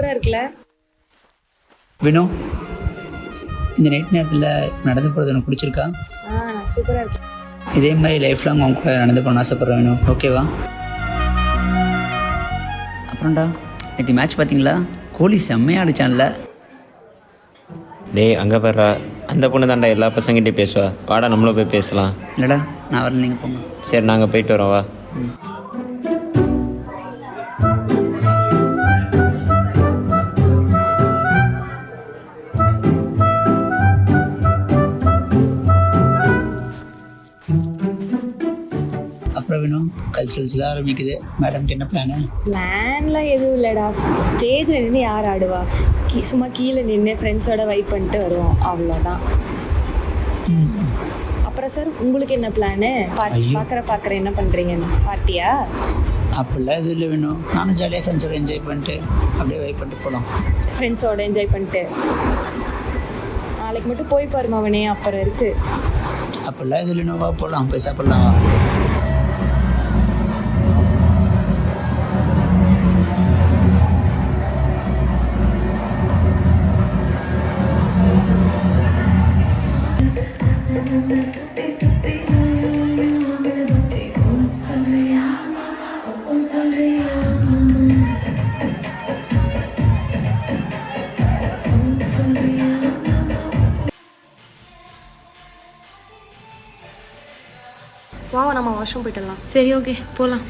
சூப்பராக இருக்குல்ல வினோ, இந்த நைட் நேரத்தில் நடந்து போகிறது எனக்கு பிடிச்சிருக்கா? நான் சூப்பராக இருக்கேன். இதே மாதிரி லைஃப் லாங் அவங்க கூட நடந்து போகணும்னு ஆசைப்பட்றேன் வினோ. ஓகேவா? அப்புறம்டா, நேற்று மேட்ச் பார்த்தீங்களா? கோலி செம்மையாக அடிச்சான்ல. டேய் அங்கே பாடுறா, அந்த பொண்ணு தாண்டா எல்லா பசங்கிட்டையும் பேசுவா. வாடா நம்மளும் போய் பேசலாம். இல்லைடா, நான் வரல, நீங்கள் போங்க. சரி நாங்கள் போயிட்டு வரோம் வா. அப்புறம் வினோ, கல்ச்சுரல்ஸ்லாம் ஆரம்பிக்குது. மேடம்க்கு என்ன பிளானு? பிளான்லாம் எதுவும் இல்லைடா. ஸ்டேஜில் நின்று யார் ஆடுவா? சும்மா கீழே நின்று ஃப்ரெண்ட்ஸோட வைப் பண்ணிட்டு வருவோம், அவ்வளோதான். அப்புறம் சார், உங்களுக்கு என்ன பிளானு? பார்க்குற என்ன பண்ணுறீங்கன்னு பார்ட்டியா? அப்படிலாம் எதுவும் இல்லை வேணும். நானும் ஜாலியாக ஃப்ரெண்ட்ஸோட என்ஜாய் பண்ணிட்டு அப்படியே வைப் பண்ணிட்டு போகலாம். ஃப்ரெண்ட்ஸோட என்ஜாய் பண்ணிட்டு நாளைக்கு மட்டும் போய் பாருமா அவனே, அப்புறம் இருக்குது. அப்படிலாம் எதுவும் இல்லைன்னு வா போகலாம், போய் சாப்பிட்லாம் வா. வா, நம்ம வாஷ்ரூம் போயிட்டுலாம். சரி ஓகே போகலாம்.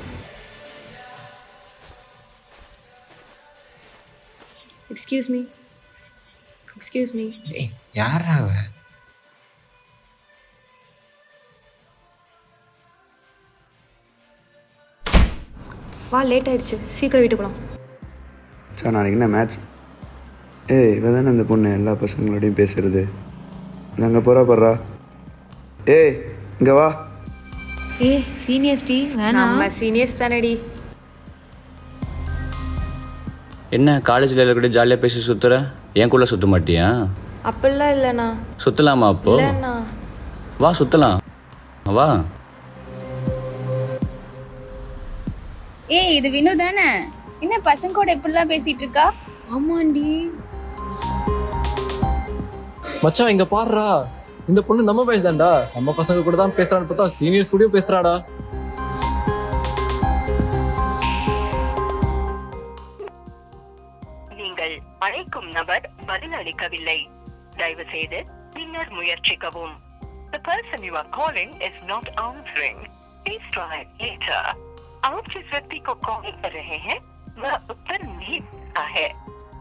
Excuse me. யாரா அவ? வா, லேட் ஆயிடுச்சு, சீக்கிரம் வீட்டுக்கு போகலாம். சார் நாளைக்கு என்ன மேட்ச்? இவன் தானே அந்த பொண்ணு எல்லா பசங்களோடையும் பேசுறது. அங்கே போகிறா. இங்கே வா. சீனியர்ஸ் டி வேணாம். நம்ம சீனியர்ஸ் தானடி. என்ன காலேஜில் கூட ஜாலியாக பேசி சுற்றுற, என் கூட சுற்ற மாட்டியா? அப்படிலாம் இல்லைண்ணா. சுற்றலாமா? அப்போ இல்லைண்ணா. வா சுற்றலாம் வா. இது வினு தானே? என்ன பசங்க கூட எப்படிலாம் பேசிட்டு இருக்கா? ஆமாண்டி. மச்சான் இங்க பாடுறா, இந்த பொண்ணு நம்ம பேசுதான்டா. நம்ம பசங்க கூட தான் பேசுறான்னு பார்த்தா சீனியர்ஸ் கூடயும் பேசுறாடா. நீங்கள் அழைக்கும் நபர் பதில் அளிக்கவில்லை. தயவு செய்து பின்னர் முயற்சிக்கவும். The person you are calling is not answering. Please try later. आप जिस व्यक्ति को कॉल कर रहे हैं वह उत्तर नहीं देता है.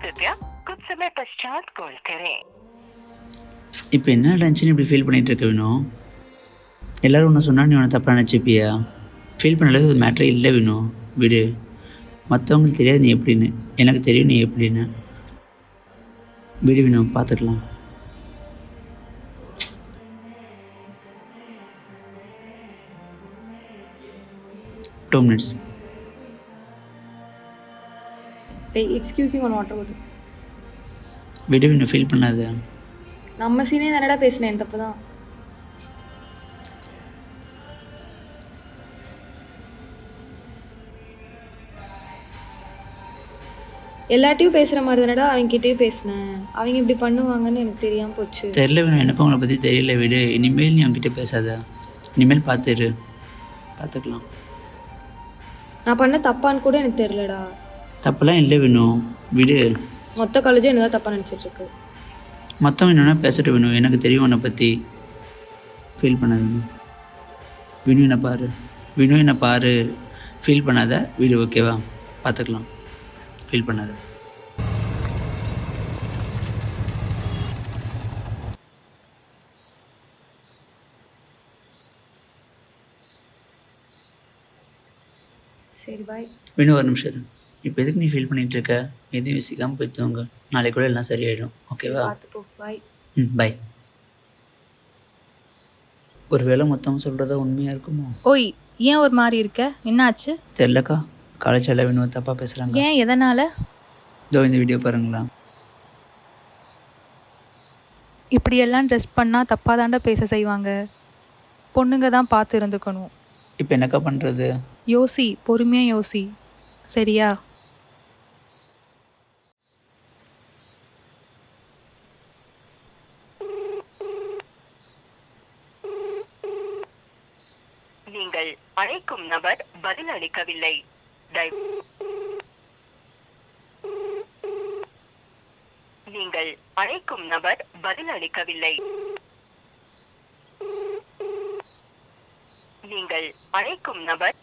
कृपया कुछ समय पश्चात कॉल करें. இப்போ என்ன டென்ஷன் இப்படி ஃபீல் பண்ணிகிட்டு இருக்க வேணும்? எல்லோரும் ஒன்று சொன்னால் நீ ஒன்று தப்பாக நினச்சிப்பியா? ஃபீல் பண்ண அளவுக்கு மேட்ரே இல்லை வேணும், விடு. மற்றவங்களுக்கு தெரியாது நீ எப்படின்னு, எனக்கு தெரியும் நீ எப்படின்னு. விடு வேணும், பார்த்துக்கலாம். Two minutes. Excuse me, one water bottle. விடு வேணும், ஃபீல் பண்ணாத. நம்ம சீனியர் தானடா பேசினேன், தப்பு தான். எல்லாட்டையும் பேசுகிற மாதிரி தானடா அவங்ககிட்டயும் பேசினேன். அவங்க இப்படி பண்ணுவாங்கன்னு எனக்கு தெரியாமல் போச்சு. தெரியல வேணும், எனக்கும் அவங்கள பற்றி தெரியல, விடு. இனிமேல் நீ அவங்ககிட்ட பேசாத. இனிமேல் பார்த்துரு, பார்த்துக்கலாம். நான் பண்ண தப்பான்னு கூட எனக்கு தெரியலடா. தப்பெல்லாம் இல்லை வேணும், விடு. மொத்த காலேஜும் என்ன தான் தப்பாக நினச்சிட்டு இருக்கு. மற்றவங்க என்னென்னா பேசிட்டு வேணும், எனக்கு தெரியும் உன்னை பற்றி. ஃபீல் பண்ணாத வேணும். வினு என்னை பாரு, ஃபீல் பண்ணாத, வீடு. ஓகேவா? பார்த்துக்கலாம், ஃபீல் பண்ணாத. சரி பாய். வினு ஒரு நிமிஷம் இரு. இப்போ எதுக்கு நீ ஃபீல் பண்ணிகிட்டு இருக்க? எதுவும் யோசிக்காமல் போய் தூங்க. நாளைக்கு கூட எல்லாம் சரியாயிடும். ஓகேவா? பார்த்து போ. பாய். பாய். ஒரு வேளை மொத்தவங்க சொல்கிறதா உண்மையாக இருக்குமோ? ஓய், ஏன் ஒரு மாதிரி இருக்க? என்னாச்சு? தெரிலக்கா, காலேஜ் எல்லாம் வினு தப்பாக பேசுகிறாங்க. ஏன், எதனால? இதோ இந்த வீடியோ பாருங்களா. இப்படியெல்லாம் ட்ரெஸ் பண்ணால் தப்பாக தாண்டா பேச செய்வாங்க. பொண்ணுங்க தான் பார்த்து இருந்துக்கணும். இப்போ என்னக்கா பண்ணுறது? யோசி, பொறுமையாக யோசி, சரியா? நீங்கள் அழைக்கும் நபர் பதிலளிக்கவில்லை. நீங்கள் அழைக்கும் நபர் பதிலளிக்கவில்லை. நீங்கள் அழைக்கும் நபர்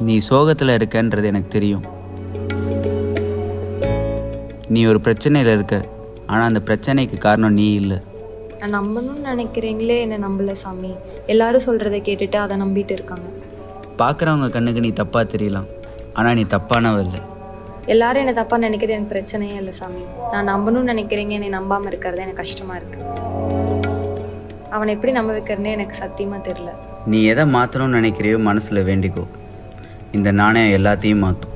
நீ சோகத்தில் இருக்கன்றது எனக்கு தெரியும். நீ ஒரு பிரச்சனையில் இருக்க, ஆனால் அந்த பிரச்சனைக்கு காரணம் நீ இல்லை. நான் நம்பணும்னு நினைக்கிறீங்களே என்னை நம்பல சாமி. எல்லாரும் சொல்கிறத கேட்டுட்டு அதை நம்பிட்டு இருக்காங்க. பார்க்குறவங்க கண்ணுக்கு நீ தப்பாக தெரியலாம், ஆனால் நீ தப்பானவ இல்லை. எல்லாரும் என்னை தப்பாக நினைக்கிறது எனக்கு பிரச்சனையே இல்லை சாமி. நான் நம்பணும்னு நினைக்கிறீங்க, என்னை நம்பாமல் இருக்கிறது எனக்கு கஷ்டமாக இருக்குது. அவனை எப்படி நம்ப வைக்கிறதுனே எனக்கு சத்தியமாக தெரியல. நீ எதை மாற்றணும்னு நினைக்கிறியோ மனசில் வேண்டிக்கோ. இந்த நாணயம் எல்லாத்தையும் மாற்றும்.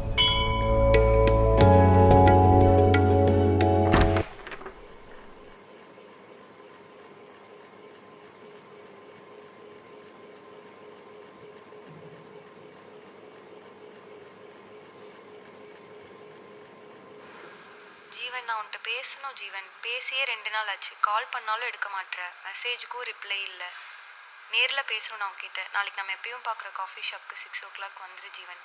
ஜீவன், நான் உன்கிட்ட பேசணும் ஜீவன். பேசியே 2 நாள் ஆச்சு. கால் பண்ணாலும் எடுக்க மாட்டேற, மெசேஜுக்கும் ரிப்ளை இல்லை. நேரில் பேசணும் நான் உன்கிட்ட. நாளைக்கு நம்ம எப்பயும் பார்க்குற காஃபி ஷாப்க்கு 6 o'clock வந்துரு ஜீவன்.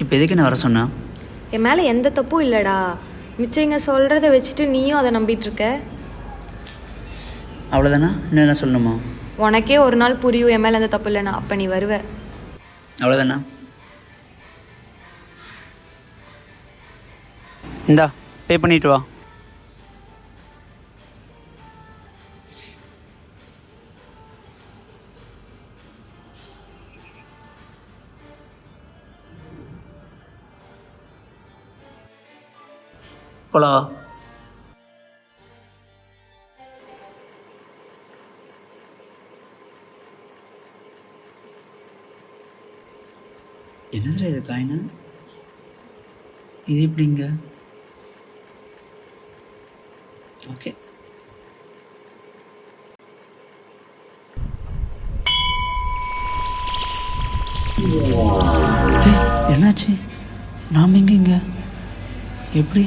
இப்போ எதுக்கு நான் வர சொன்னா? என் மேலே எந்த தப்பும் இல்லைடா. மிச்சங்க சொல்கிறத வச்சுட்டு நீயும் அதை நம்பிட்டுருக்க. அவ்வளோதானா? இன்னும் என்ன சொல்லணுமா? உனக்கே ஒரு நாள் புரியும் என் மேலே எந்த தப்பு இல்லைண்ணா. அப்போ நீ வருவ. அவ்வளோதானா? இந்தா பே பண்ணிட்டு வா. போலாம். என்னதுடா இது காயினா? இது எப்படிங்க? ஓகே. என்னாச்சு? நாம் எங்க எப்படி?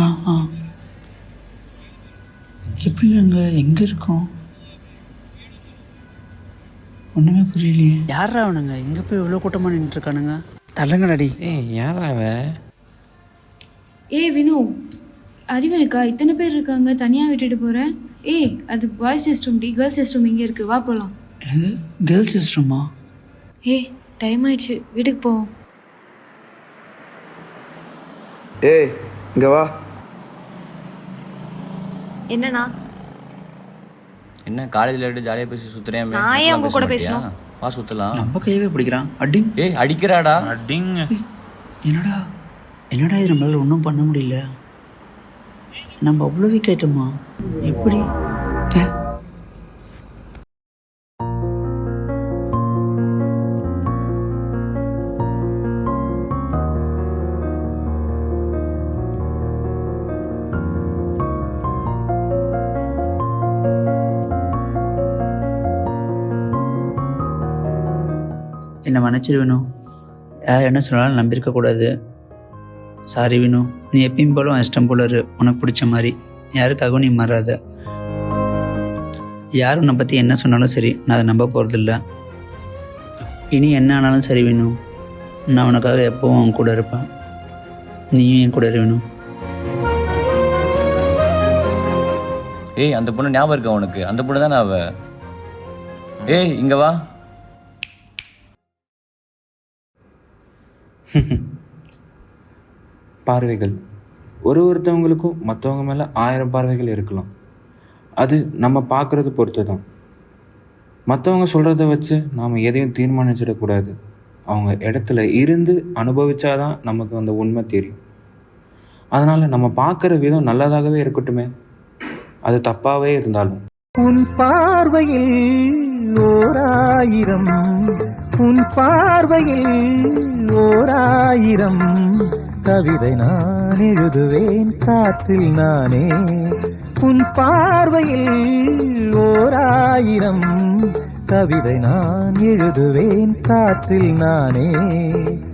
ஆ ஆ எப்படி நாங்கள் எங்கே இருக்கோம்? ஒன்றுமே புரியலையே. யாரா அவனுங்க? எங்கே போய் இவ்வளோ கூட்டமாக நின்றுருக்கானுங்க? தள்ளுங்கடாடி. யாரா அவன்? வினு, அறிவு இருக்கா? இத்தனை பேர் இருக்காங்க, தனியாக விட்டுட்டு போகிறேன். அது பாய்ஸ் ரெஸ்ட் ரூம் டி, கேர்ள்ஸ் ரெஸ்ட் ரூம் இங்கே இருக்குது, வா போகலாம். என்னது கேர்ள்ஸ் ரெஸ்ட் ரூமா? டைம் ஆயிடுச்சு, வீட்டுக்கு போவோம். இங்கே வா. என்னண்ணா? என்ன காலேஜில் விட்டு ஜாலியாக பேசி சுற்றுறேன். நான் ஏன் உங்க கூட பேசணும்? வா சுற்றலாம். நம்ம கையவே பிடிக்கிறான். அடிங். அடிக்கிறாடா. அடிங்க. என்னடா இது நம்மளால ஒன்றும் பண்ண முடியல. நம்ம அவ்வளோவே கேட்டோமா? எப்படி? என்னை மன்னிச்சிரு வேணும். யார் என்ன சொன்னாலும் நம்பியிருக்கக்கூடாது. சாரி வினு. நீ எப்பயும் போல இஷ்டம் போல இரு, உனக்கு பிடிச்ச மாதிரி. யாருக்காகவும் நீ மாறாத. யார் உன்னை பற்றி என்ன சொன்னாலும் சரி, நான் அதை நம்ப போகிறதில்ல. இனி என்ன ஆனாலும் சரி வினு, நான் உனக்காக எப்போவும் அவன் கூட இருப்பேன். நீயும் என் கூட இரு வினு. அந்த பொண்ணு ஞாபகம் இருக்கா உனக்கு? அந்த பொண்ணு தானே அவ. இங்க வா. பார்வைகள் ஒருத்தவங்களுக்கும் மற்றவங்க மேலே 1000 பார்வைகள் இருக்கலாம். அது நம்ம பார்க்குறது பொறுத்து தான். மற்றவங்க சொல்கிறத வச்சு நாம் எதையும் தீர்மானிச்சிடக்கூடாது. அவங்க இடத்துல இருந்து அனுபவிச்சாதான் நமக்கு அந்த உண்மை தெரியும். அதனால் நம்ம பார்க்குற விதம் நல்லதாகவே இருக்கட்டுமே, அது தப்பாகவே இருந்தாலும். உன் பார்வையில் ஓராயிரம், உன் பார்வையில் ஓராயிரம் கவிதை நான் எழுதுவேன் காற்றில் நானே. உன் பார்வையில் ஓராயிரம் கவிதை நான் எழுதுவேன் காற்றில் நானே.